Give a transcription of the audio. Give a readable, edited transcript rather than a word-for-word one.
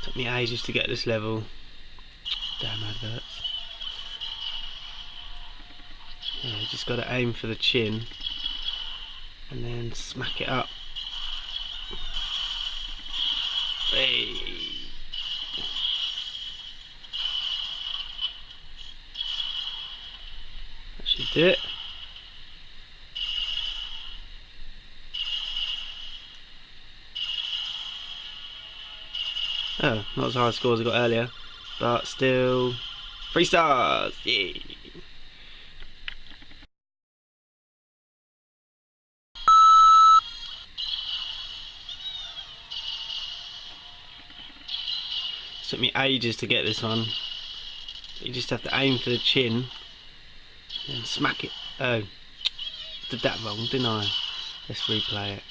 Took me ages to get this level. Damn adverts. Yeah, just got to aim for the chin and then smack it up. Hey. That should do it. Oh, not as high a score as I got earlier, but still 3 stars! Yay! Took me ages to get this one. You just have to aim for the chin and smack it. Oh, did that wrong, didn't I? Let's replay it.